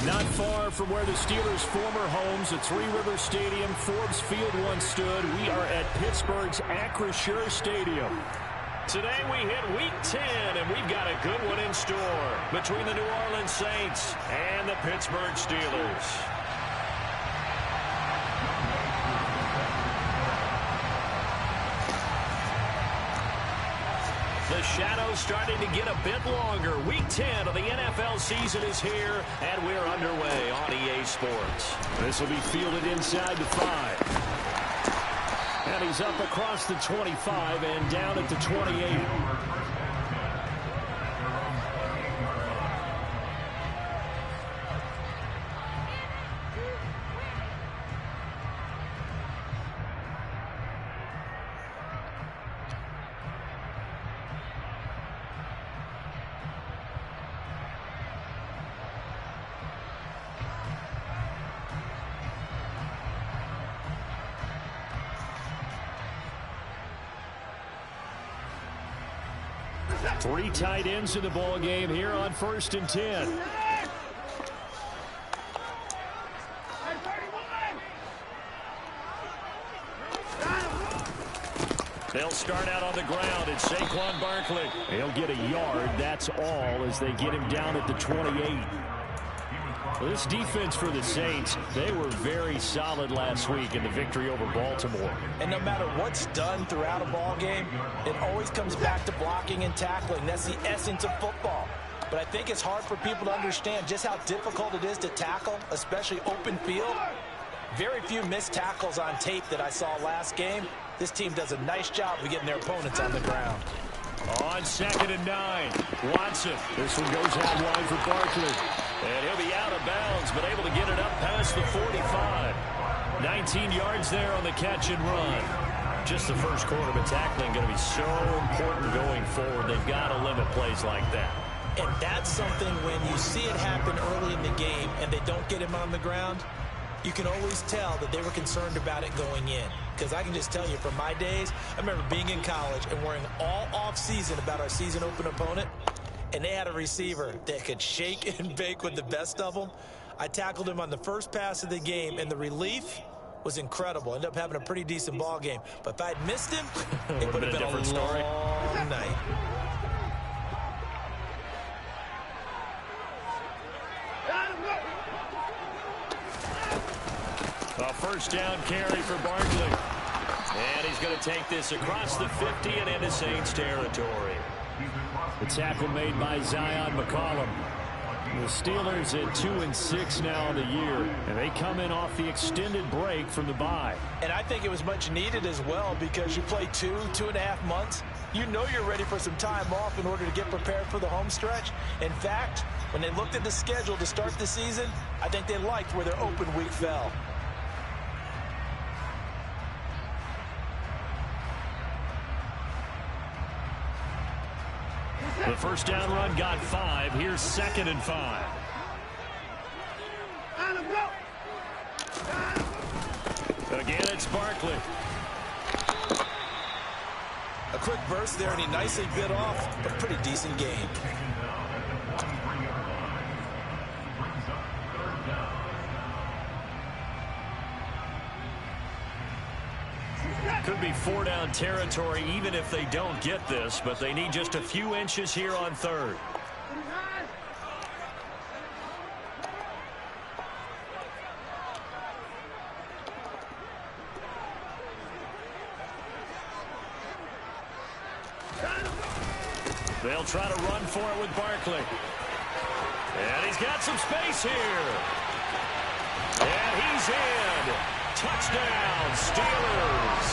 Not far from where the Steelers' former homes, at Three River Stadium, Forbes Field once stood. We are at Pittsburgh's Acrisure Stadium. Today we hit Week 10, and we've got a good one in store between the New Orleans Saints and the Pittsburgh Steelers. The shadow's starting to get a bit longer. Week 10 of the NFL season is here, and we're underway on EA Sports. This will be fielded inside the 5. And he's up across the 25 and down at the 28. Three tight ends in the ball game here on 1st and 10. They'll start out on the ground. It's Saquon Barkley. He'll get a yard. That's all as they get him down at the 28. This defense for the Saints, they were very solid last week in the victory over Baltimore. And no matter what's done throughout a ball game, it always comes back to blocking and tackling. That's the essence of football. But I think it's hard for people to understand just how difficult it is to tackle, especially open field. Very few missed tackles on tape that I saw last game. This team does a nice job of getting their opponents on the ground. On 2nd and 9, Watson. This one goes out wide for Barkley. And he'll be out of bounds, but able to get it up past the 45. 19 yards there on the catch and run. Just the first quarter, but tackling going to be so important going forward. They've got to limit plays like that. And that's something when you see it happen early in the game and they don't get him on the ground, you can always tell that they were concerned about it going in. Because I can just tell you from my days, I remember being in college and worrying all off-season about our season open opponent. And they had a receiver that could shake and bake with the best of them. I tackled him on the first pass of the game, and the relief was incredible. Ended up having a pretty decent ball game. But if I'd missed him, it would have been a different story. Long night. A first down carry for Barkley. And he's going to take this across the 50 and into Saints territory. The tackle made by Zion McCollum. The Steelers at 2-6 now in the year, and they come in off the extended break from the bye. And I think it was much needed as well because you play 2.5 months. You know you're ready for some time off in order to get prepared for the home stretch. In fact, when they looked at the schedule to start the season, I think they liked where their open week fell. The first down run got 5. Here's 2nd and 5. Again, it's Barkley. A quick burst there, and he nicely bit off a pretty decent gain. Could be 4-down territory even if they don't get this, but they need just a few inches here on 3rd. They'll try to run for it with Barkley. And he's got some space here. And he's in. Touchdown, Steelers.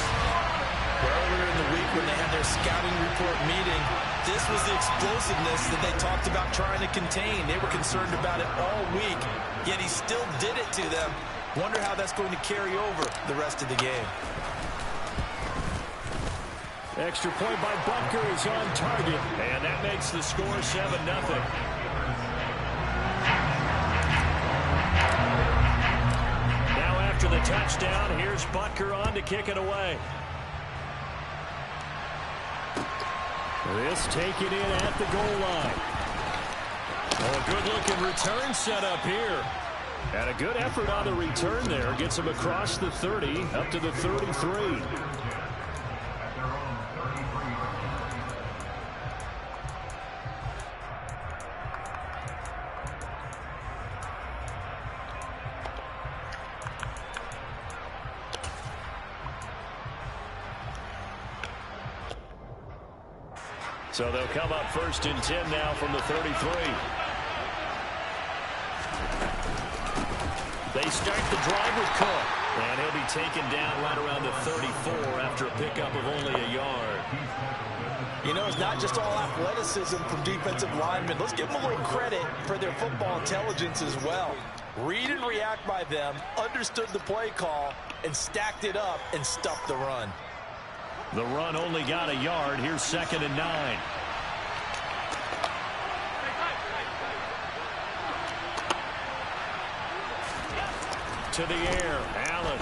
Earlier in the week when they had their scouting report meeting, this was the explosiveness that they talked about trying to contain. They were concerned about it all week, yet he still did it to them. Wonder how that's going to carry over the rest of the game. Extra point by Butker is on target, and that makes the score 7-0. After the touchdown, here's Butker on to kick it away. This taken in at the goal line. Oh, a good-looking return set up here. And a good effort on the return there. Gets him across the 30, up to the 33. So they'll come up 1st and 10 now from the 33. They start the drive with Cook. And he'll be taken down right around the 34 after a pickup of only a yard. You know, it's not just all athleticism from defensive linemen. Let's give them a little credit for their football intelligence as well. Read and react by them, understood the play call, and stacked it up and stuffed the run. The run only got a yard. Here's 2nd and 9. To the air, Allen.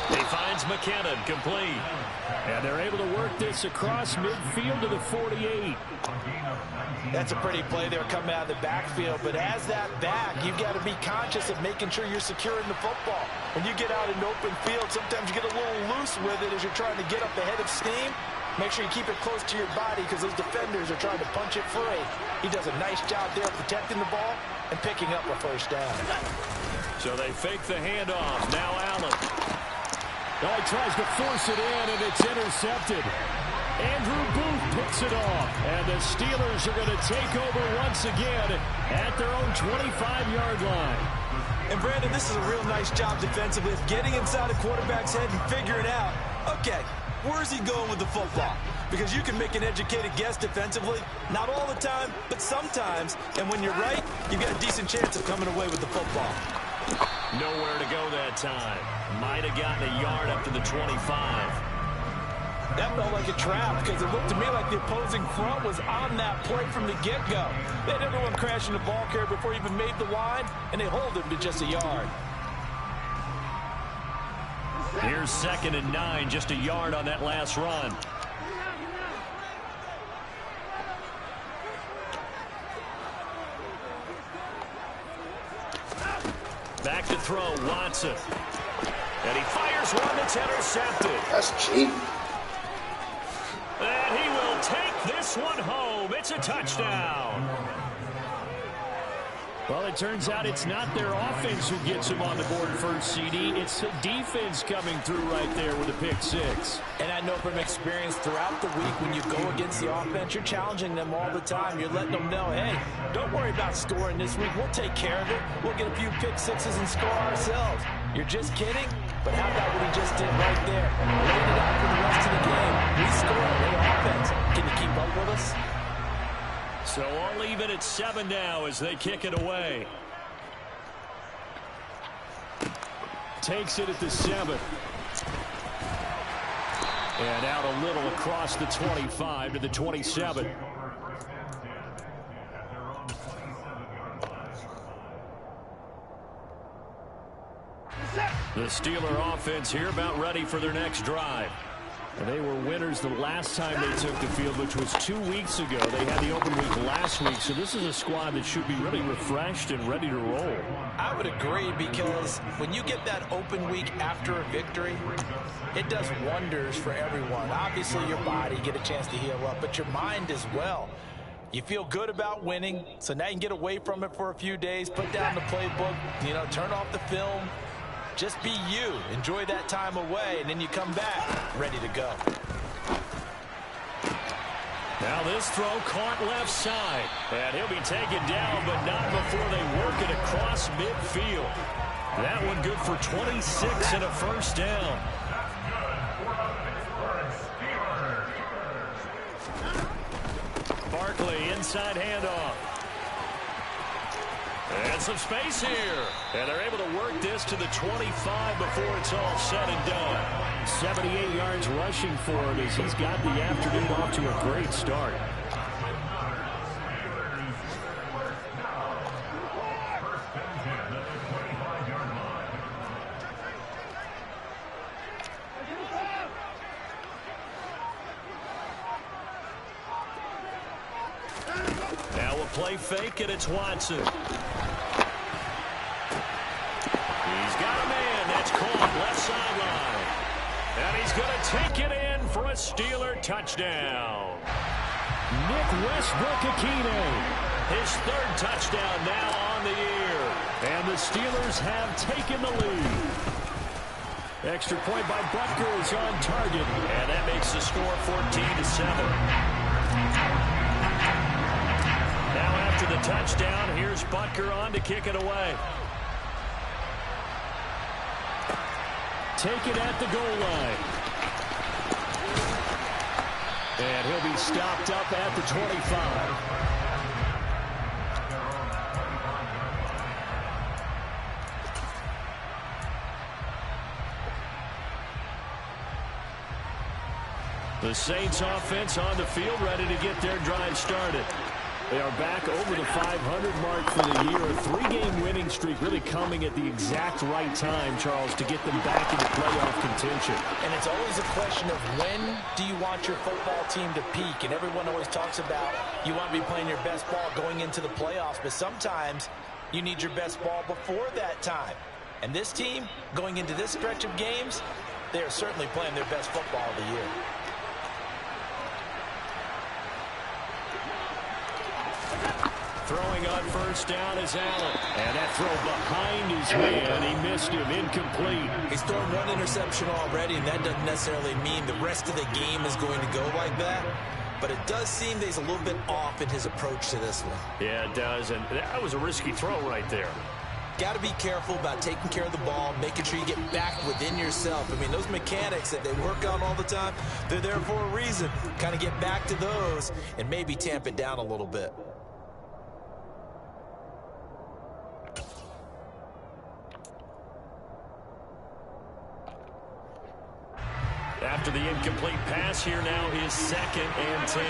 He finds McKinnon, complete. And they're able to work this across midfield to the 48. That's a pretty play there coming out of the backfield, but as that back, you've got to be conscious of making sure you're securing the football. When you get out in open field, sometimes you get a little loose with it as you're trying to get up ahead of steam. Make sure you keep it close to your body because those defenders are trying to punch it free. He does a nice job there protecting the ball and picking up a 1st down. So they fake the handoff. Now Allen. Oh, he tries to force it in, and it's intercepted. Andrew Booth picks it off, and the Steelers are going to take over once again at their own 25-yard line. And, Brandon, this is a real nice job defensively of getting inside a quarterback's head and figuring out, okay, where's he going with the football? Because you can make an educated guess defensively, not all the time, but sometimes. And when you're right, you've got a decent chance of coming away with the football. Nowhere to go that time. Might have gotten a yard up to the 25. That felt like a trap because it looked to me like the opposing front was on that play from the get-go. They had everyone crashing the ball carrier before he even made the line, and they hold him to just a yard. Here's 2nd and 9, just a yard on that last run. Back to throw, Watson. And he fires one that's intercepted. That's cheap. And he will take this one home. It's a touchdown. Well, it turns out it's not their offense who gets them on the board first, CD. It's the defense coming through right there with a pick 6. And I know from experience throughout the week when you go against the offense, you're challenging them all the time. You're letting them know, hey, don't worry about scoring this week. We'll take care of it. We'll get a few pick 6s and score ourselves. You're just kidding? But how about what he just did right there? Laid it out for the rest of the game. We scored. Great offense. Can you keep up with us? So all even at 7 now as they kick it away. Takes it at the 7. And out a little across the 25 to the 27. The Steeler offense here about ready for their next drive. And they were winners the last time they took the field, which was 2 weeks ago. They had the open week last week, so this is a squad that should be really refreshed and ready to roll. I would agree because when you get that open week after a victory, it does wonders for everyone. Obviously, your body, get a chance to heal up, but your mind as well. You feel good about winning, so now you can get away from it for a few days, put down the playbook, turn off the film. Just be you. Enjoy that time away, and then you come back ready to go. Now this throw caught left side. And he'll be taken down, but not before they work it across midfield. That one good for 26 and a 1st down. Barkley, inside handoff. And some space here. And they're able to work this to the 25 before it's all said and done. 78 yards rushing for him as he's got the afternoon off to a great start. play fake, and it's Watson. He's got a man. That's caught left sideline. And he's going to take it in for a Steeler touchdown. Nick Westbrook-Akine. His third touchdown now on the year. And the Steelers have taken the lead. Extra point by Butker is on target. And that makes the score 14-7. Now after the touchdown, here's Butker on to kick it away. Take it at the goal line. And he'll be stopped up at the 25. The Saints offense on the field, ready to get their drive started. They are back over the 500 mark for the year. A three-game winning streak really coming at the exact right time, Charles, to get them back into playoff contention. And it's always a question of when do you want your football team to peak? And everyone always talks about you want to be playing your best ball going into the playoffs, but sometimes you need your best ball before that time. And this team, going into this stretch of games, they are certainly playing their best football of the year. Throwing on first down is Allen. And that throw behind his man. He missed him. Incomplete. He's thrown one interception already, and that doesn't necessarily mean the rest of the game is going to go like that. But it does seem that he's a little bit off in his approach to this one. Yeah, it does. And that was a risky throw right there. Got to be careful about taking care of the ball, making sure you get back within yourself. I mean, those mechanics that they work on all the time, they're there for a reason. Kind of get back to those and maybe tamp it down a little bit. After the incomplete pass, here now is 2nd and 10.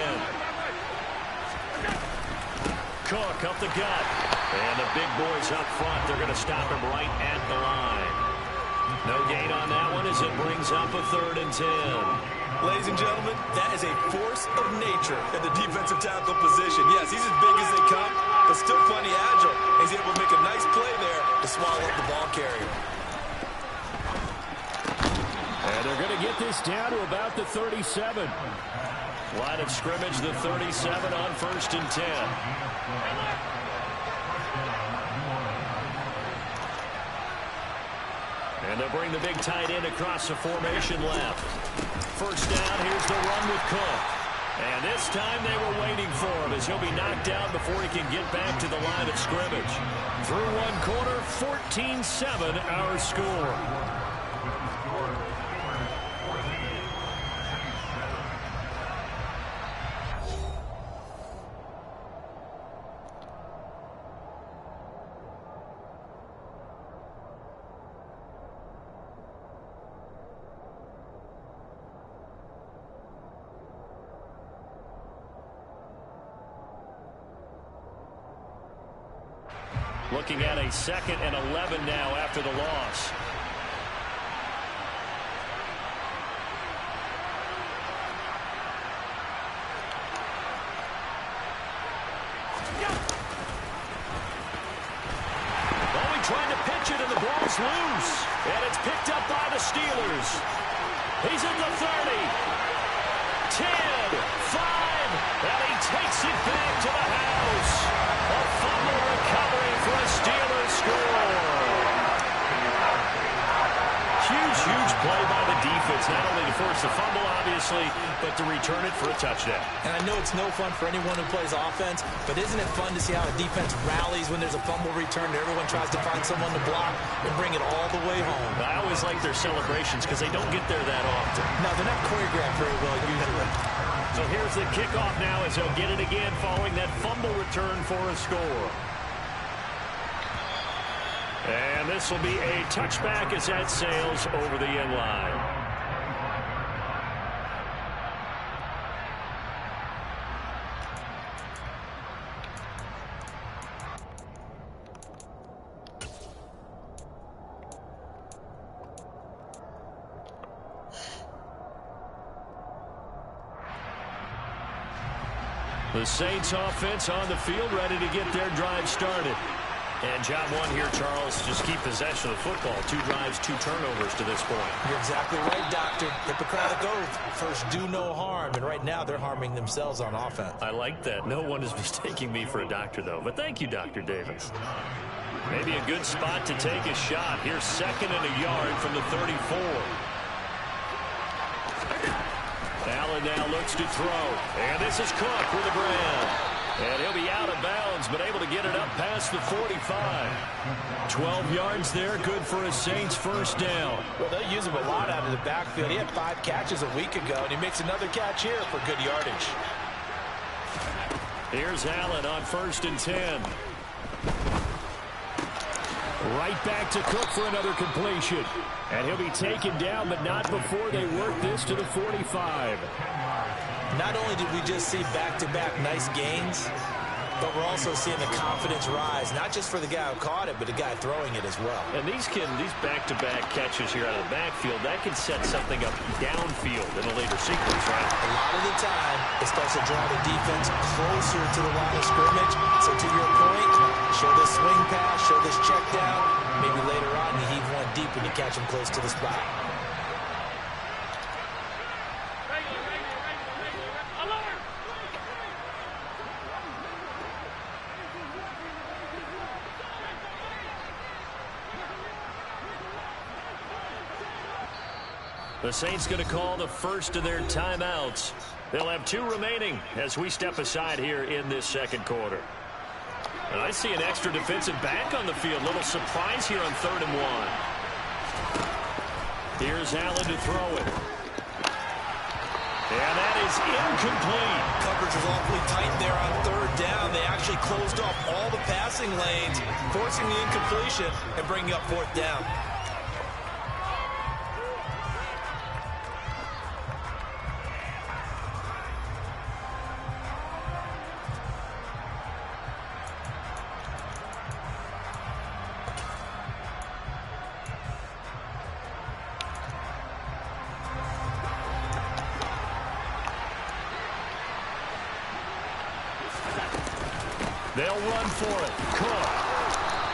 Cook up the gut. And the big boys up front, they're going to stop him right at the line. No gain on that one as it brings up a 3rd and 10. Ladies and gentlemen, that is a force of nature at the defensive tackle position. Yes, he's as big as they come, but still plenty agile. He's able to make a nice play there to swallow up the ball carrier. And they're going to get this down to about the 37. Line of scrimmage, the 37 on 1st and 10. And they'll bring the big tight end across the formation left. First down, here's the run with Cook. And this time they were waiting for him as he'll be knocked down before he can get back to the line of scrimmage. Through one quarter, 14-7 our score. Looking at a 2nd and 11 now after the loss. Well, he tried to pitch it and the ball's loose. And it's picked up by the Steelers. He's at the 30. 10, 5, and he takes it back to the house. A fumble recovery for a Steelers score. Huge play by the defense, not only to force the fumble, obviously, but to return it for a touchdown. And I know it's no fun for anyone who plays offense, but isn't it fun to see how a defense rallies when there's a fumble return and everyone tries to find someone to block and bring it all the way home? I always like their celebrations because they don't get there that often. No, they're not choreographed very well usually. So here's the kickoff now as he'll get it again following that fumble return for a score. And this will be a touchback as that sails over the end line. The Saints offense on the field, ready to get their drive started. And job one here, Charles, just keep possession of the football. 2 drives, 2 turnovers to this point. You're exactly right, Doctor. Hippocratic oath. First, do no harm. And right now, they're harming themselves on offense. I like that. No one is mistaking me for a doctor, though. But thank you, Dr. Davis. Maybe a good spot to take a shot. Here's 2nd and a yard from the 34. Allen now looks to throw. And this is Cook with a grab. And he'll be out of bounds, but able to get it up past the 45. 12 yards there, good for a Saints first down. Well, they'll use him a lot out of the backfield. He had 5 catches a week ago, and he makes another catch here for good yardage. Here's Allen on 1st and 10. Right back to Cook for another completion. And he'll be taken down, but not before they work this to the 45. Not only did we just see back-to-back nice gains, but we're also seeing the confidence rise, not just for the guy who caught it, but the guy throwing it as well. And these back-to-back catches here out of the backfield, that can set something up downfield in a later sequence, right? A lot of the time, it starts to draw the defense closer to the line of scrimmage. So to your point, show this swing pass, show this check down. Maybe later on, you heave one deep when you catch him close to the spot. The Saints going to call the first of their timeouts. They'll have 2 remaining as we step aside here in this second quarter. And I see an extra defensive back on the field. Little surprise here on 3rd and 1. Here's Allen to throw it. And that is incomplete. Coverage was awfully tight there on 3rd down. They actually closed off all the passing lanes, forcing the incompletion and bringing up 4th down. They'll run for it. Cook.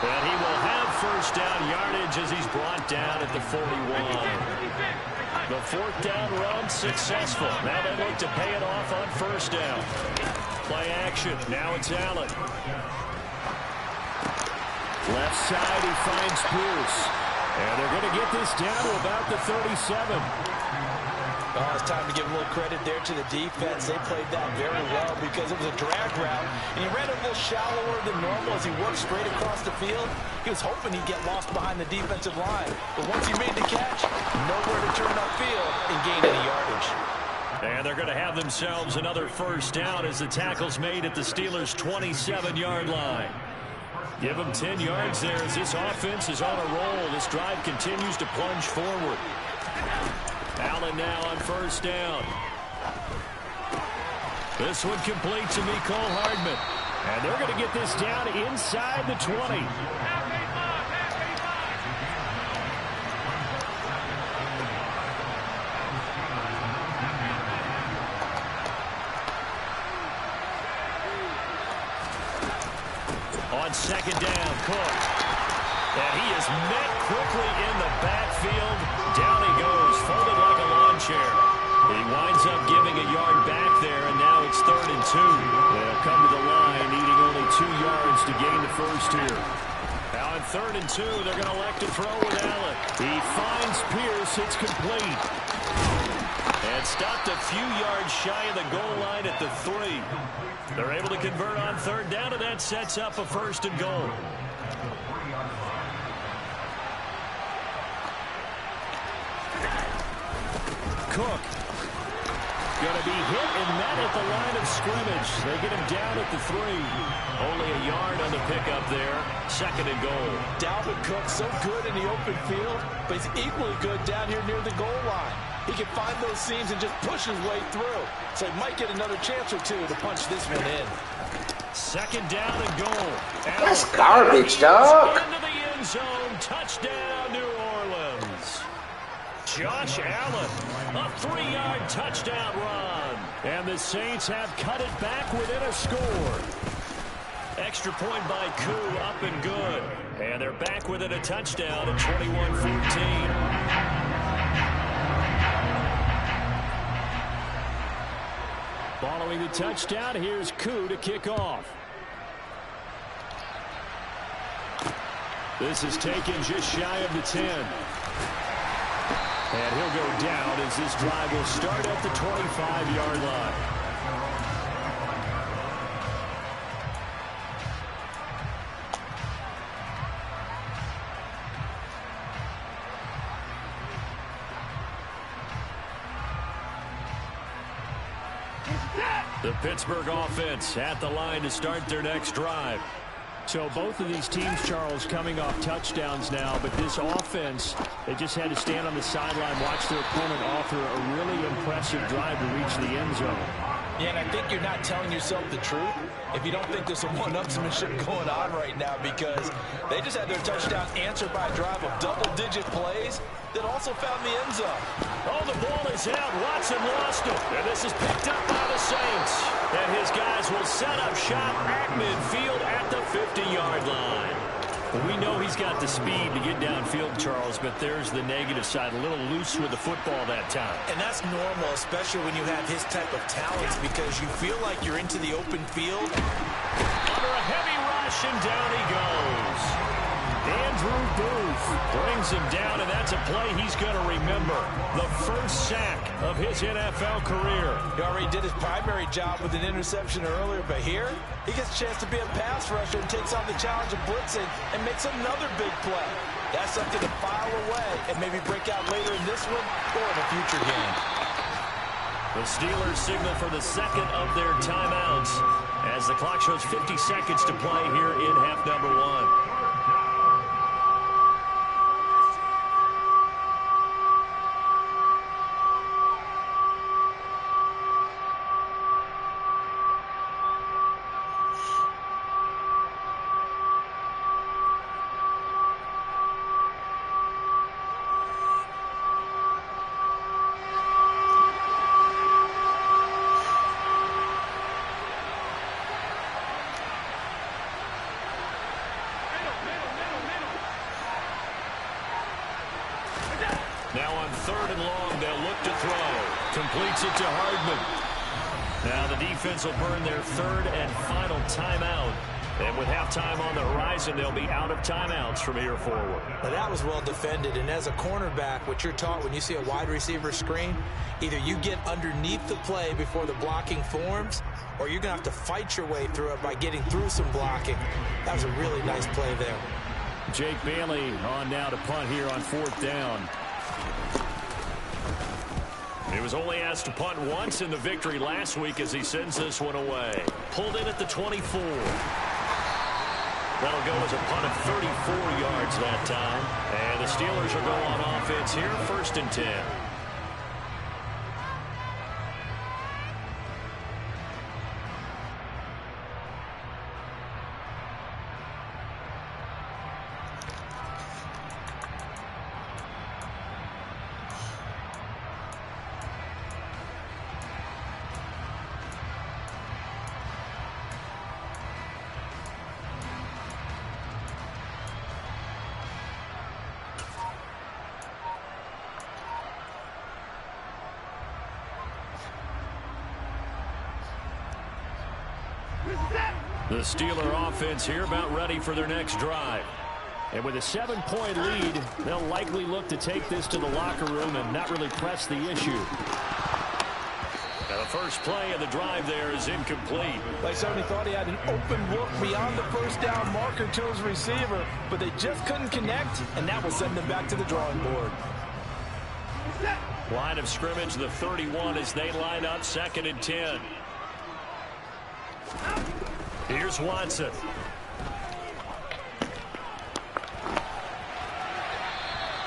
And he will have first down yardage as he's brought down at the 41. The 4th down run successful. Now they look to pay it off on 1st down. Play action. Now it's Allen. Left side, he finds Pierce. And they're going to get this down to about the 37. Oh, it's time to give a little credit there to the defense. They played that very well because it was a drag route, and he ran a little shallower than normal as he worked straight across the field. He was hoping he'd get lost behind the defensive line. But once he made the catch, nowhere to turn upfield and gain any yardage. And they're going to have themselves another first down as the tackle's made at the Steelers' 27-yard line. Give them 10 yards there as this offense is on a roll. This drive continues to plunge forward. Allen now on 1st down. This one complete to Mecole Hardman. And they're going to get this down inside the 20. On 2nd down, Cook. And he is met quickly in the backfield. Down he goes, folded like a lawn chair. He winds up giving a yard back there, and now it's 3rd and 2. They'll come to the line, needing only 2 yards to gain the first here. Now on 3rd and 2, they're going to elect to throw with Allen. He finds Pierce. It's complete. And stopped a few yards shy of the goal line at the 3. They're able to convert on 3rd down, and that sets up a 1st and goal. Cook going to be hit and met at the line of scrimmage. They get him down at the 3. Only a yard on the pickup there. 2nd and goal. Dalvin Cook so good in the open field, but he's equally good down here near the goal line. He can find those seams and just push his way through. So he might get another chance or 2 to punch this one in. 2nd down and goal. That's garbage, dog. Into the end zone. Touchdown, New Orleans. Josh Allen, a 3-yard touchdown run. And the Saints have cut it back within a score. Extra point by Koo, up and good. And they're back within a touchdown at 21-14. Following the touchdown, here's Koo to kick off. This is taken just shy of the 10. And he'll go down as this drive will start at the 25-yard line. The Pittsburgh offense at the line to start their next drive. So both of these teams, Charles, coming off touchdowns now, but this offense, they just had to stand on the sideline, watch their opponent offer a really impressive drive to reach the end zone. Yeah, and I think you're not telling yourself the truth if you don't think there's some one-upsmanship going on right now, because they just had their touchdown answered by a drive of double-digit plays that also found the end zone. Oh, the ball is out. Watson lost it. And this is picked up by the Saints. And his guys will set up shop at midfield at the 50-yard line. Well, we know he's got the speed to get downfield, Charles, but there's the negative side. A little loose with the football that time. And that's normal, especially when you have his type of talents, because you feel like you're into the open field. Under a heavy rush, and down he goes. Andrew Booth brings him down, and that's a play he's going to remember. The first sack of his NFL career. He already did his primary job with an interception earlier, but here he gets a chance to be a pass rusher and takes on the challenge of blitzing and makes another big play. That's something to file away and maybe break out later in this one or in a future game. The Steelers signal for the second of their timeouts as the clock shows 50 seconds to play here in half number one. Now on third and long, they'll look to throw. Completes it to Hardman. Now the defense will burn their third and final timeout. And with halftime on the horizon, they'll be out of timeouts from here forward. Now that was well defended. And as a cornerback, what you're taught when you see a wide receiver screen, either you get underneath the play before the blocking forms, or you're going to have to fight your way through it by getting through some blocking. That was a really nice play there. Jake Bailey on now to punt here on fourth down. He was only asked to punt once in the victory last week as he sends this one away. Pulled in at the 24. That'll go as a punt of 34 yards that time. And the Steelers will go on offense here, first and 10. The Steeler offense here about ready for their next drive. And with a 7-point lead, they'll likely look to take this to the locker room and not really press the issue. Now the first play of the drive there is incomplete. They certainly thought he had an open look beyond the first down marker to his receiver, but they just couldn't connect, and that will send them back to the drawing board. Line of scrimmage, the 31 as they line up, second and 10. Here's Watson.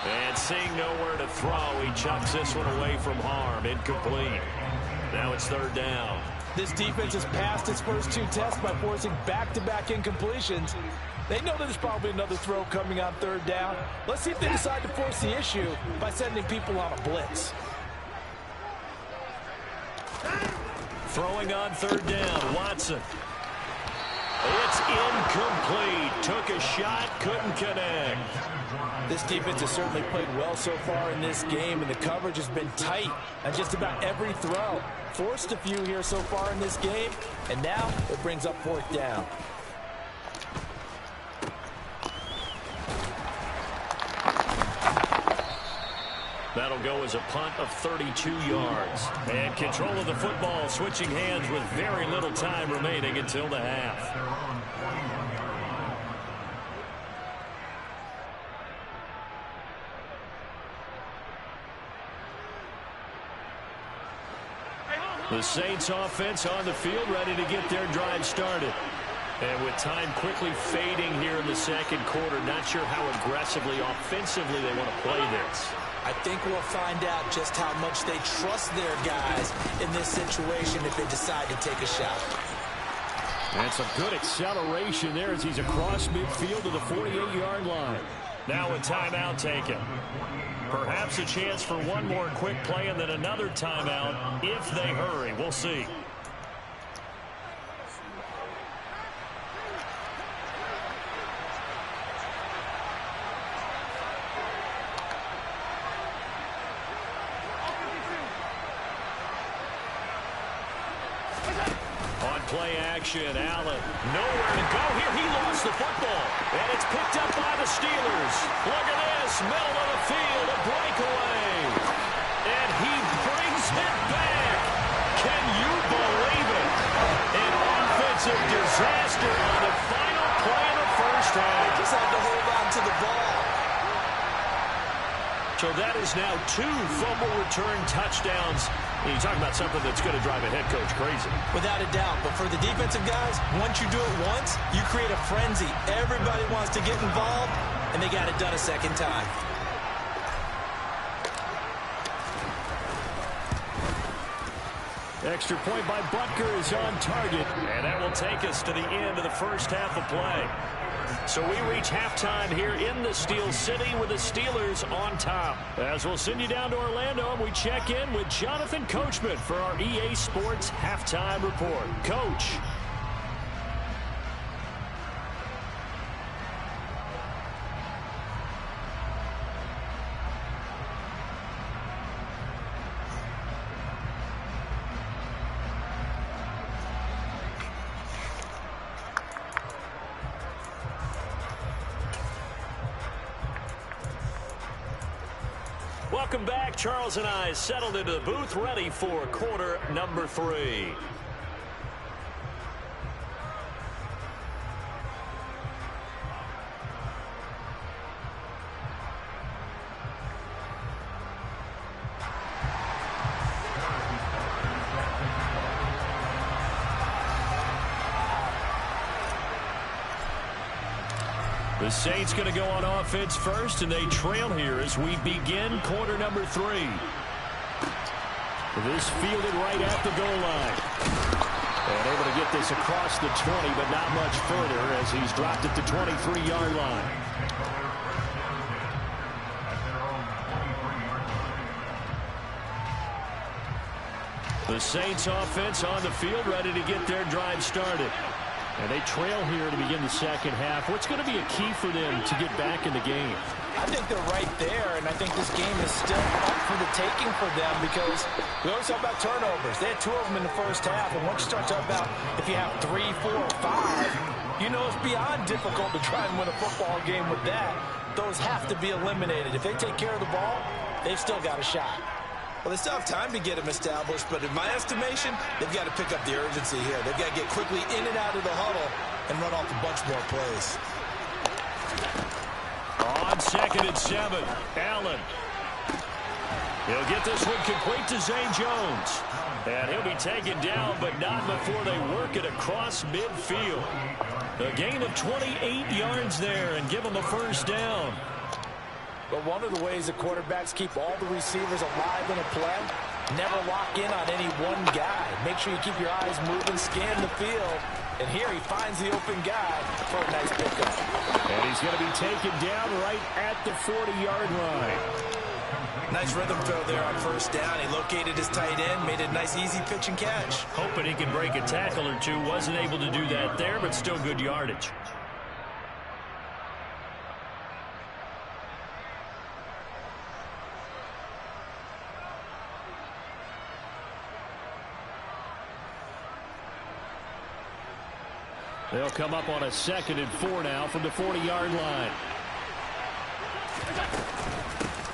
And seeing nowhere to throw, he chucks this one away from harm. Incomplete. Now it's third down. This defense has passed its first two tests by forcing back-to-back incompletions. They know there's probably another throw coming on third down. Let's see if they decide to force the issue by sending people on a blitz. Throwing on third down, Watson. It's incomplete. Took a shot, couldn't connect. This defense has certainly played well so far in this game, and the coverage has been tight on just about every throw. Forced a few here so far in this game, and now it brings up fourth down. That'll go as a punt of 32 yards. And control of the football, switching hands with very little time remaining until the half. The Saints offense on the field, ready to get their drive started. And with time quickly fading here in the second quarter, not sure how aggressively, offensively they want to play this. I think we'll find out just how much they trust their guys in this situation if they decide to take a shot. And some good acceleration there as he's across midfield to the 48-yard line. Now a timeout taken. Perhaps a chance for one more quick play and then another timeout if they hurry. We'll see. Play action, Allen. Nowhere to go here. He lost the football. And it's picked up by the Steelers. Look at this. Middle of the field, a breakaway. And he brings it back. Can you believe it? An offensive disaster on the final play of the first half. Just had to hold on to the ball. So that is now 2 fumble return touchdowns. You talk about something that's going to drive a head coach crazy. Without a doubt. But for the defensive guys, once you do it once, you create a frenzy. Everybody wants to get involved, and they got it done a second time. Extra point by Butker is on target. And that will take us to the end of the first half of play. So we reach halftime here in the Steel City with the Steelers on top. As we'll send you down to Orlando, and we check in with Jonathan Coachman for our EA Sports Halftime Report. Coach. Welcome back. Charles and I settled into the booth, ready for quarter number 3. The Saints going to go on offense first, and they trail here as we begin quarter number 3. This fielded right at the goal line. And able to get this across the 20, but not much further as he's dropped at the 23-yard line. The Saints offense on the field, ready to get their drive started. And they trail here to begin the second half. What's going to be a key for them to get back in the game? I think they're right there, and I think this game is still up for the taking for them because we always talk about turnovers. They had 2 of them in the first half, and once you start talking about if you have 3, 4, 5, you know it's beyond difficult to try and win a football game with that. Those have to be eliminated. If they take care of the ball, they've still got a shot. Well, they still have time to get them established, but in my estimation, they've got to pick up the urgency here. They've got to get quickly in and out of the huddle and run off a bunch more plays. On 2nd and 7, Allen. He'll get this one complete to Zay Jones. And he'll be taken down, but not before they work it across midfield. A gain of 28 yards there and give them a first down. But one of the ways the quarterbacks keep all the receivers alive in a play, never lock in on any one guy. Make sure you keep your eyes moving, scan the field. And here he finds the open guy for a nice pickup. And he's going to be taken down right at the 40-yard line. Nice rhythm throw there on first down. He located his tight end, made it a nice, easy pitch and catch. Hoping he could break a tackle or two. Wasn't able to do that there, but still good yardage. They'll come up on a 2nd and 4 now from the 40-yard line.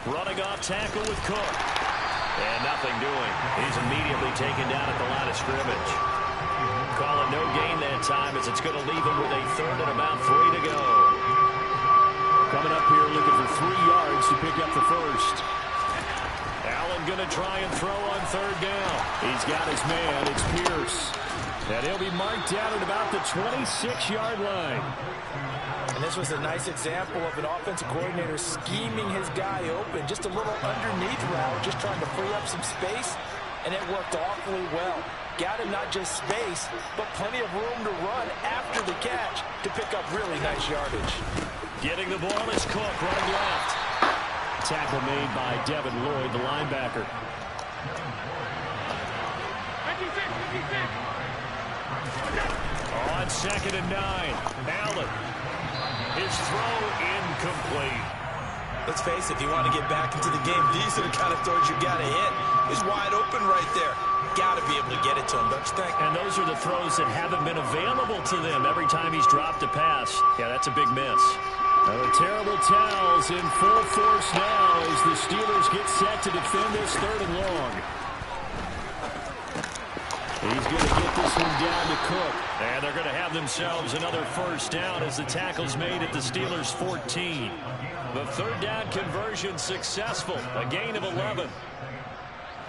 Running off tackle with Cook. And nothing doing. He's immediately taken down at the line of scrimmage. Call it no gain that time as it's going to leave him with a 3rd and about 3 to go. Coming up here looking for 3 yards to pick up the first. Allen going to try and throw on 3rd down. He's got his man. It's Pierce. And he'll be marked down at about the 26-yard line. And this was a nice example of an offensive coordinator scheming his guy open. Just a little underneath route, just trying to free up some space, and it worked awfully well. Got him not just space, but plenty of room to run after the catch to pick up really nice yardage. Getting the ball is Cook, running left. Tackle made by Devin Lloyd, the linebacker. On 2nd and 9, Allen. His throw incomplete. Let's face it, if you want to get back into the game, these are the kind of throws you got to hit. He's wide open right there. Got to be able to get it to him, don't you think? And those are the throws that haven't been available to them every time he's dropped a pass. Yeah, that's a big miss. The terrible towels in full force now as the Steelers get set to defend this 3rd and long. He's going to get this one down to Cook. And they're going to have themselves another first down as the tackle's made at the Steelers' 14. The 3rd down conversion successful. A gain of 11.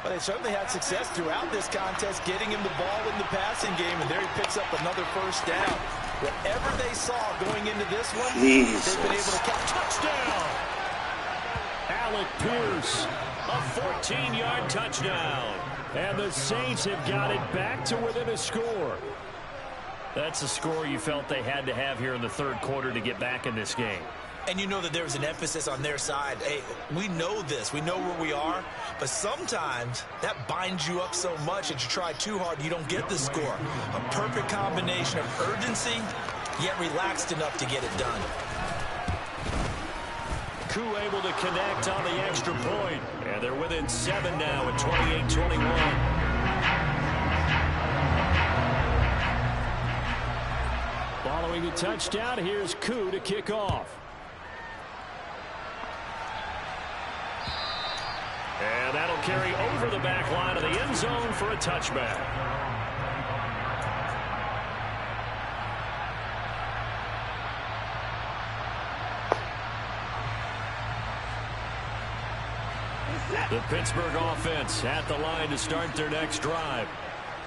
Well, they certainly had success throughout this contest, getting him the ball in the passing game, and there he picks up another first down. Whatever they saw going into this one, they've been able to catch. Touchdown! Alec Pierce, a 14-yard touchdown. And the Saints have got it back to within a score. That's a score you felt they had to have here in the 3rd quarter to get back in this game. And you know that there was an emphasis on their side. Hey, we know this. We know where we are. But sometimes that binds you up so much that you try too hard, you don't get the score. A perfect combination of urgency, yet relaxed enough to get it done. Koo able to connect on the extra point. And they're within 7 now at 28-21. Following the touchdown, here's Koo to kick off. And that'll carry over the back line of the end zone for a touchback. The Pittsburgh offense at the line to start their next drive.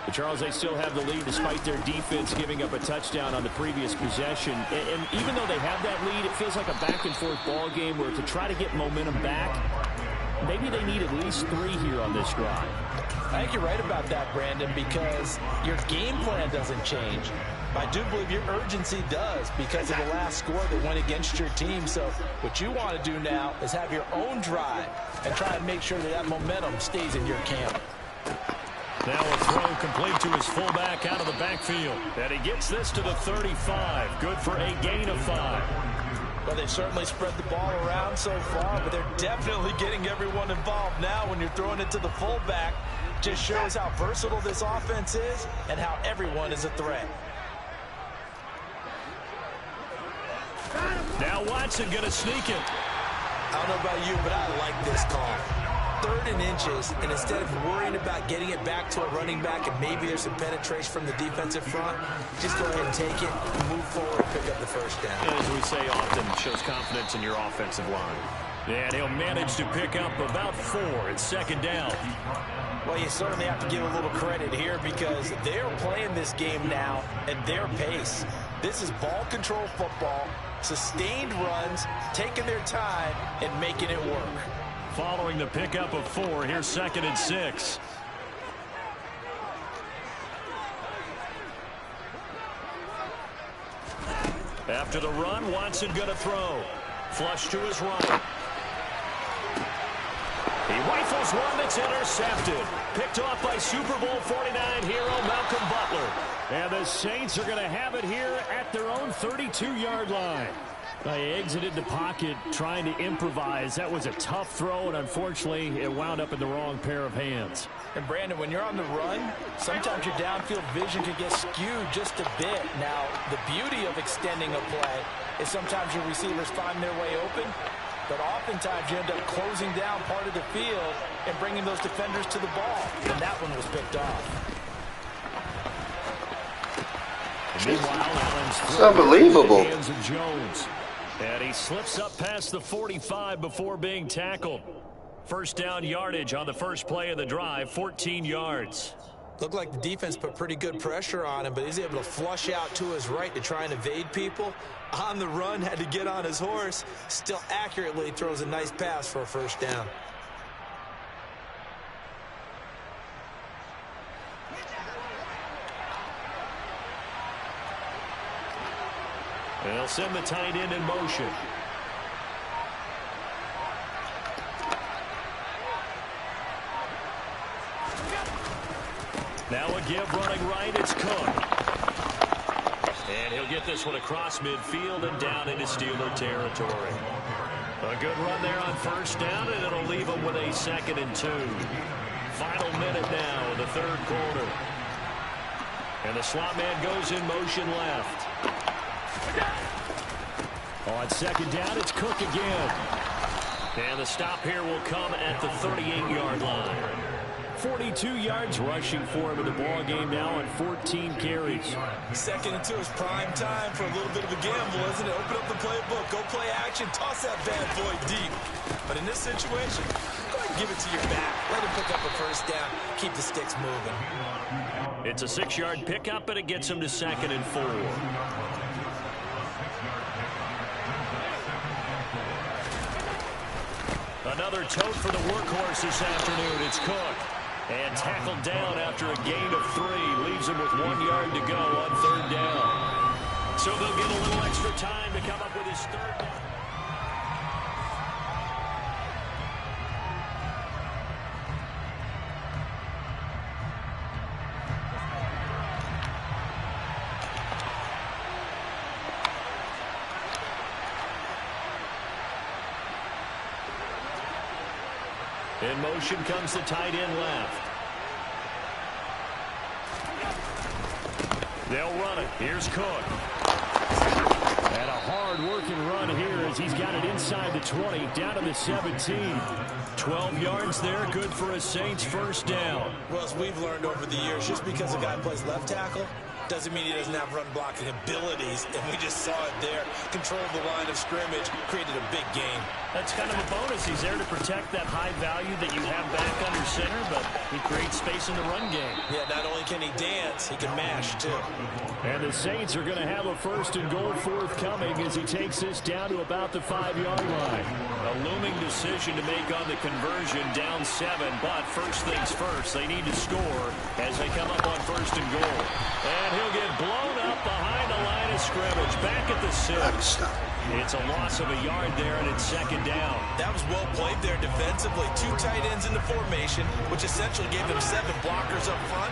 But Charles, they still have the lead despite their defense giving up a touchdown on the previous possession. And even though they have that lead, it feels like a back-and-forth ball game where to try to get momentum back, maybe they need at least 3 here on this drive. I think you're right about that, Brandon, because your game plan doesn't change. I do believe your urgency does because of the last score that went against your team. So what you want to do now is have your own drive and try and make sure that that momentum stays in your camp. Now a throw complete to his fullback out of the backfield. And he gets this to the 35. Good for a gain of 5. Well, they've certainly spread the ball around so far, but they're definitely getting everyone involved now when you're throwing it to the fullback. Just shows how versatile this offense is and how everyone is a threat. Now Watson going to sneak it. I don't know about you, but I like this call. 3rd and inches, and instead of worrying about getting it back to a running back and maybe there's some penetration from the defensive front, just go ahead and take it, move forward, and pick up the first down. And as we say often, shows confidence in your offensive line. And he'll manage to pick up about 4 at 2nd down. Well, you certainly have to give a little credit here because they're playing this game now at their pace. This is ball control football, sustained runs, taking their time, and making it work. Following the pickup of 4, here's 2nd and 6. After the run, Watson going to throw. Flush to his right. He rifles one that's intercepted. Picked off by Super Bowl 49 hero Malcolm Butler. And the Saints are going to have it here at their own 32-yard line. They exited the pocket trying to improvise. That was a tough throw, and unfortunately, it wound up in the wrong pair of hands. And, Brandon, when you're on the run, sometimes your downfield vision can get skewed just a bit. Now, the beauty of extending a play is sometimes your receivers find their way open, but oftentimes you end up closing down part of the field and bringing those defenders to the ball. And that one was picked off. It's unbelievable. Hands of Jones. And he slips up past the 45 before being tackled. First down yardage on the first play of the drive, 14 yards. Looked like the defense put pretty good pressure on him, but he's able to flush out to his right to try and evade people. On the run, had to get on his horse. Still accurately throws a nice pass for a first down. They'll send the tight end in motion. Now a give running right, it's Cook. And he'll get this one across midfield and down into Steeler territory. A good run there on first down, and it'll leave him with a 2nd and 2. Final minute now in the third quarter. And the slot man goes in motion left. On second down, it's Cook again. And the stop here will come at the 38-yard line. 42 yards rushing for him in the ball game now on 14 carries. 2nd and 2 is prime time for a little bit of a gamble, isn't it? Open up the playbook, go play action, toss that bad boy deep. But in this situation, go ahead and give it to your back. Let him pick up a first down, keep the sticks moving. It's a 6-yard pickup, and it gets him to 2nd and 4. Another tote for the workhorse this afternoon. It's Cook. And tackled down after a gain of 3. Leaves him with 1 yard to go on 3rd down. So they'll get a little extra time to come up with his 3rd down. In motion comes the tight end left. They'll run it. Here's Cook. And a hard-working run here as he's got it inside the 20, down to the 17. 12 yards there, good for a Saints first down. Well, as we've learned over the years, just because a guy plays left tackle doesn't mean he doesn't have run-blocking abilities, and we just saw it there. Controlled the line of scrimmage, created a big game. That's kind of a bonus. He's there to protect that high value that you have back under center, but he creates space in the run game. Yeah, not only can he dance, he can mash, too. And the Saints are going to have a 1st and goal forthcoming as he takes this down to about the 5-yard line. A looming decision to make on the conversion, down 7, but first things first, they need to score as they come up on 1st and goal. And he'll get blown up behind the line of scrimmage, back at the 6. It's a loss of a yard there, and it's 2nd down. That was well played there defensively. 2 tight ends in the formation, which essentially gave them 7 blockers up front.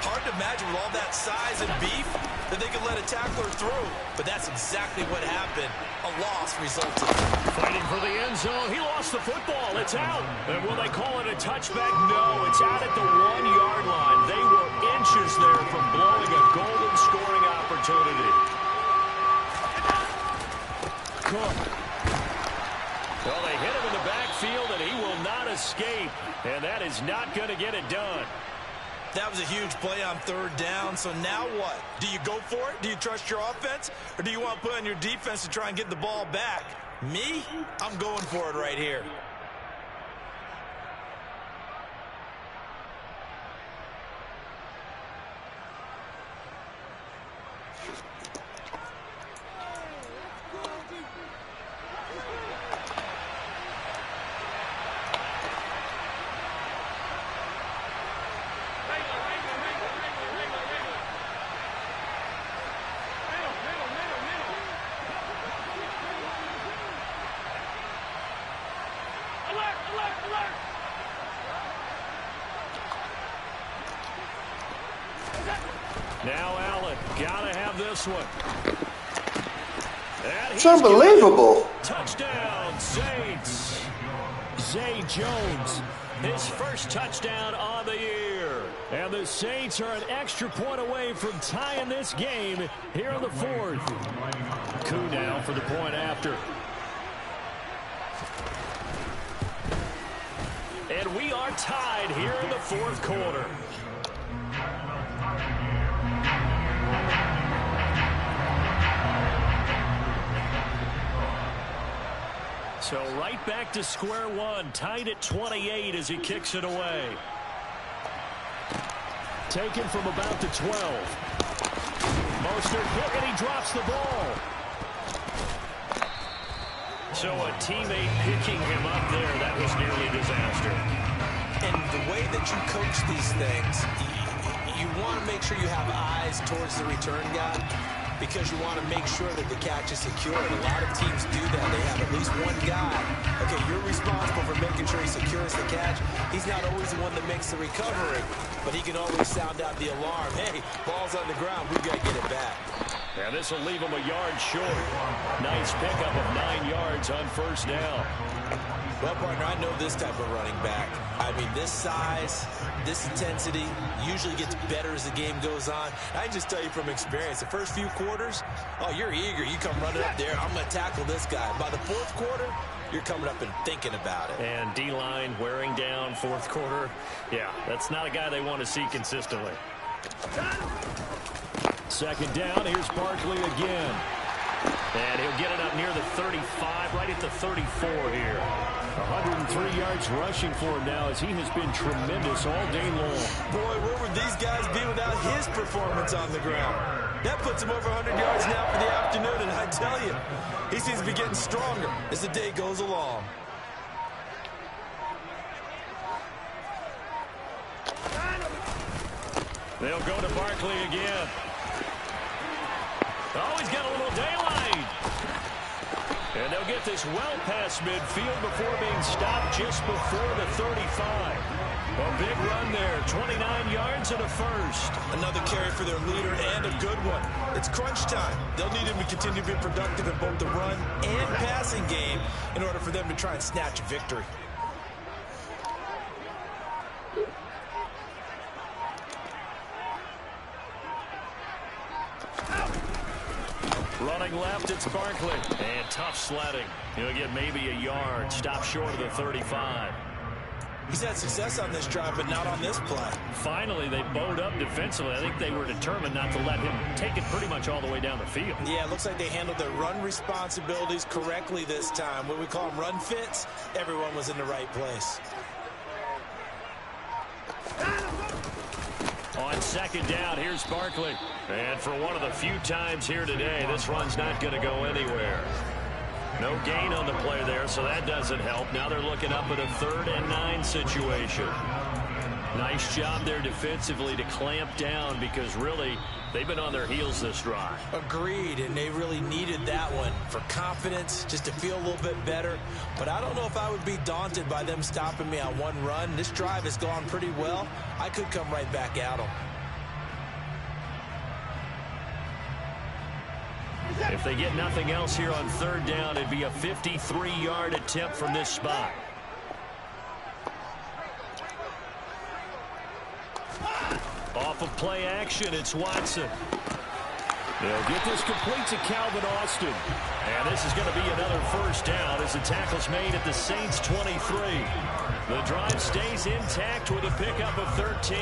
Hard to imagine with all that size and beef that they could let a tackler through. But that's exactly what happened. A loss resulted. Fighting for the end zone. He lost the football. It's out. And will they call it a touchback? No, it's out at the 1-yard line. They were inches there from blowing a golden scoring opportunity. Cook. Well, they hit him in the backfield, and he will not escape. And that is not going to get it done. That was a huge play on 3rd down. So now what? Do you go for it? Do you trust your offense? Or do you want to put on your defense to try and get the ball back? Me? I'm going for it right here. Now Allen, gotta have this one. It's unbelievable. Touchdown, Saints. Zay Jones, his first touchdown on the year. And the Saints are an extra point away from tying this game here in the fourth. Coup now for the point after. And we are tied here in the fourth quarter. So right back to square one, tied at 28 as he kicks it away. Taken from about the 12. Mostert hit and he drops the ball. So a teammate picking him up there, that was nearly disaster. And the way that you coach these things, you want to make sure you have eyes towards the return guy, because you want to make sure that the catch is secured. A lot of teams do that. They have at least one guy. Okay, you're responsible for making sure he secures the catch. He's not always the one that makes the recovery, but he can always sound out the alarm. Hey, ball's on the ground. We've got to get it back. And this will leave him a yard short. Nice pickup of 9 yards on first down. Well, partner, I know this type of running back. I mean, this size, this intensity usually gets better as the game goes on. I can just tell you from experience, the first few quarters, oh, you're eager. You come running up there, I'm going to tackle this guy. By the fourth quarter, you're coming up and thinking about it. And D-line wearing down fourth quarter. Yeah, that's not a guy they want to see consistently. Second down, here's Barkley again. And he'll get it up near the 35, right at the 34 here. 103 yards rushing for him now as he has been tremendous all day long. Boy, where would these guys be without his performance on the ground? That puts him over 100 yards now for the afternoon, and I tell you, he seems to be getting stronger as the day goes along. They'll go to Barkley again. Oh, he's got a little daylight. And they'll get this well past midfield before being stopped just before the 35. A big run there, 29 yards and a first. Another carry for their leader and a good one. It's crunch time. They'll need him to continue to be productive in both the run and passing game in order for them to try and snatch a victory. Running left, it's Barkley. And tough sledding. He'll get maybe a yard. Stop short of the 35. He's had success on this drive, but not on this play. Finally, they bowed up defensively. I think they were determined not to let him take it pretty much all the way down the field. Yeah, it looks like they handled their run responsibilities correctly this time. What we call them run fits, everyone was in the right place. On second down, here's Barkley. And for one of the few times here today, this run's not going to go anywhere. No gain on the play there, so that doesn't help. Now they're looking up at a 3rd and 9 situation. Nice job there defensively to clamp down because really they've been on their heels this drive. Agreed, and they really needed that one for confidence, just to feel a little bit better. But I don't know if I would be daunted by them stopping me on one run. This drive has gone pretty well. I could come right back at them. If they get nothing else here on 3rd down, it'd be a 53-yard attempt from this spot. Off of play action, it's Watson. They'll get this complete to Calvin Austin. And this is going to be another first down as the tackle's made at the Saints 23. The drive stays intact with a pickup of 13.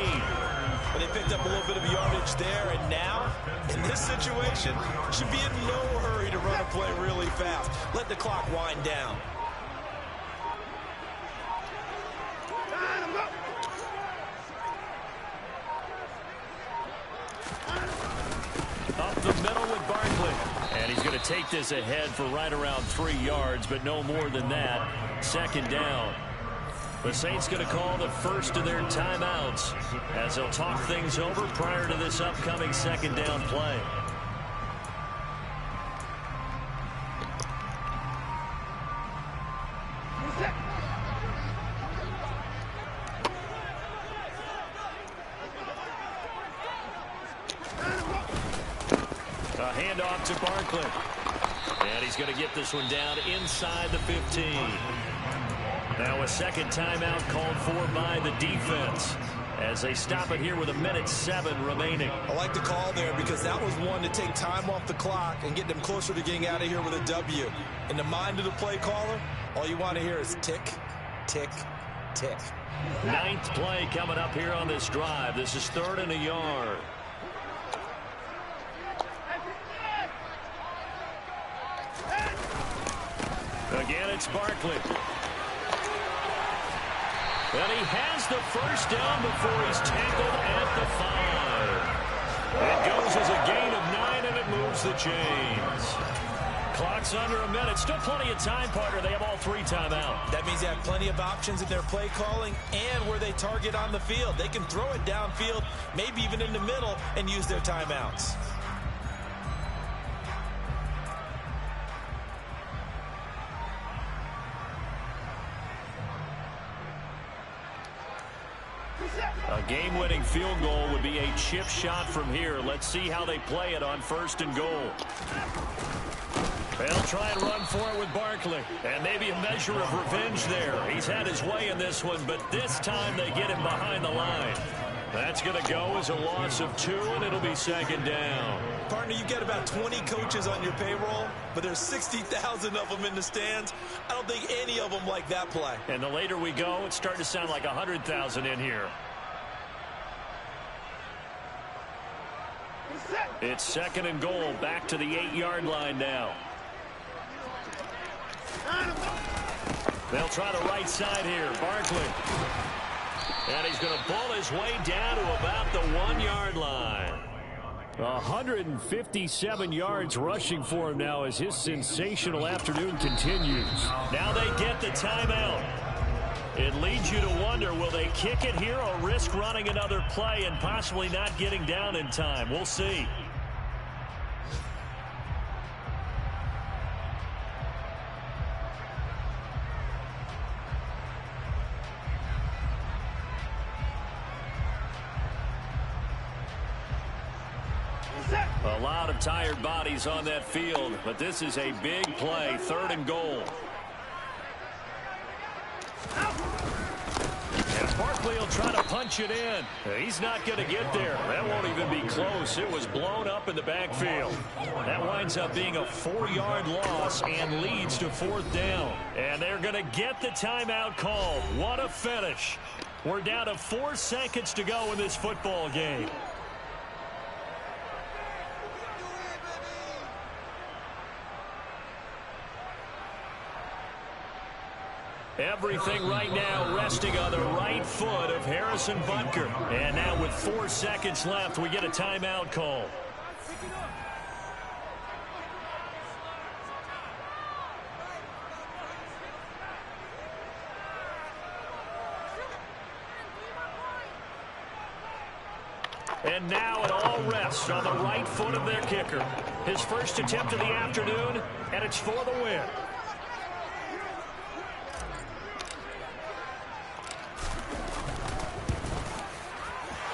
But they picked up a little bit of yardage there, and now, in this situation, should be in no hurry to run a play really fast. Let the clock wind down. Up the middle with Barkley. And he's going to take this ahead for right around 3 yards, but no more than that. Second down. The Saints going to call the first of their timeouts as they'll talk things over prior to this upcoming second down play. A handoff to Barkley. And he's going to get this one down inside the 15. Now a second timeout called for by the defense as they stop it here with 1:07 remaining. I like the call there because that was one to take time off the clock and get them closer to getting out of here with a W. In the mind of the play caller, all you want to hear is tick, tick, tick. Ninth play coming up here on this drive. This is 3rd and a yard. Again, it's Barkley. And he has the first down before he's tackled at the 5. It goes as a gain of 9, and it moves the chains. Clock's under a minute. Still plenty of time, partner. They have all 3 timeouts. That means they have plenty of options in their play calling and where they target on the field. They can throw it downfield, maybe even in the middle, and use their timeouts. A game-winning field goal would be a chip shot from here. Let's see how they play it on 1st and goal. They'll try and run for it with Barkley. And maybe a measure of revenge there. He's had his way in this one, but this time they get him behind the line. That's going to go as a loss of 2, and it'll be 2nd down. Partner, you get about 20 coaches on your payroll, but there's 60,000 of them in the stands. I don't think any of them like that play. And the later we go, it's starting to sound like 100,000 in here. It's 2nd and goal, back to the 8-yard line now. They'll try the right side here. Barkley. And he's going to pull his way down to about the 1-yard line. 157 yards rushing for him now as his sensational afternoon continues. Now they get the timeout. It leads you to wonder, will they kick it here or risk running another play and possibly not getting down in time? We'll see. A lot of tired bodies on that field, but this is a big play, 3rd and goal. And Barkley will try to punch it in. He's not going to get there. That won't even be close. It was blown up in the backfield. That winds up being a 4-yard loss and leads to 4th down. And they're going to get the timeout called. What a finish. We're down to 4 seconds to go in this football game. Everything right now resting on the right foot of Harrison Butker. And now with 4 seconds left, we get a timeout call. And now it all rests on the right foot of their kicker. His first attempt of the afternoon, and it's for the win.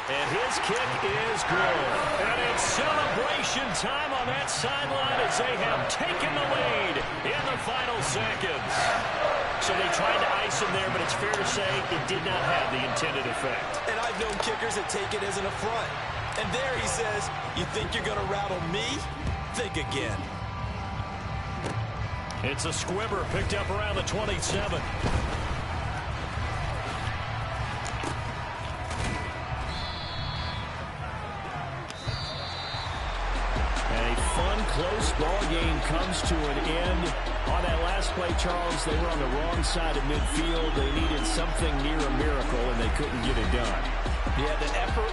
And his kick is good. And it's celebration time on that sideline as they have taken the lead in the final seconds. So they tried to ice him there, but it's fair to say it did not have the intended effect. And I've known kickers that take it as an affront. And there he says, you think you're going to rattle me? Think again. It's a squibber picked up around the 27. Close ball game comes to an end. On that last play, Charles, they were on the wrong side of midfield. They needed something near a miracle, and they couldn't get it done. Yeah, the effort,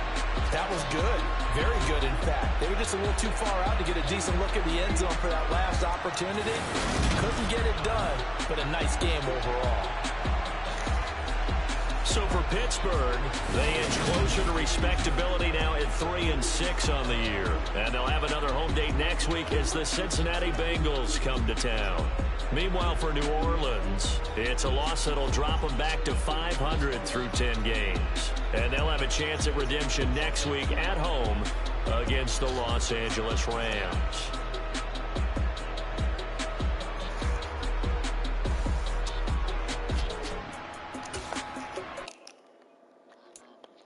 that was good. Very good, in fact. They were just a little too far out to get a decent look at the end zone for that last opportunity. Couldn't get it done, but a nice game overall. So for Pittsburgh, they inch closer to respectability now at 3-6 on the year. And they'll have another home date next week as the Cincinnati Bengals come to town. Meanwhile, for New Orleans, it's a loss that'll drop them back to 500 through 10 games. And they'll have a chance at redemption next week at home against the Los Angeles Rams.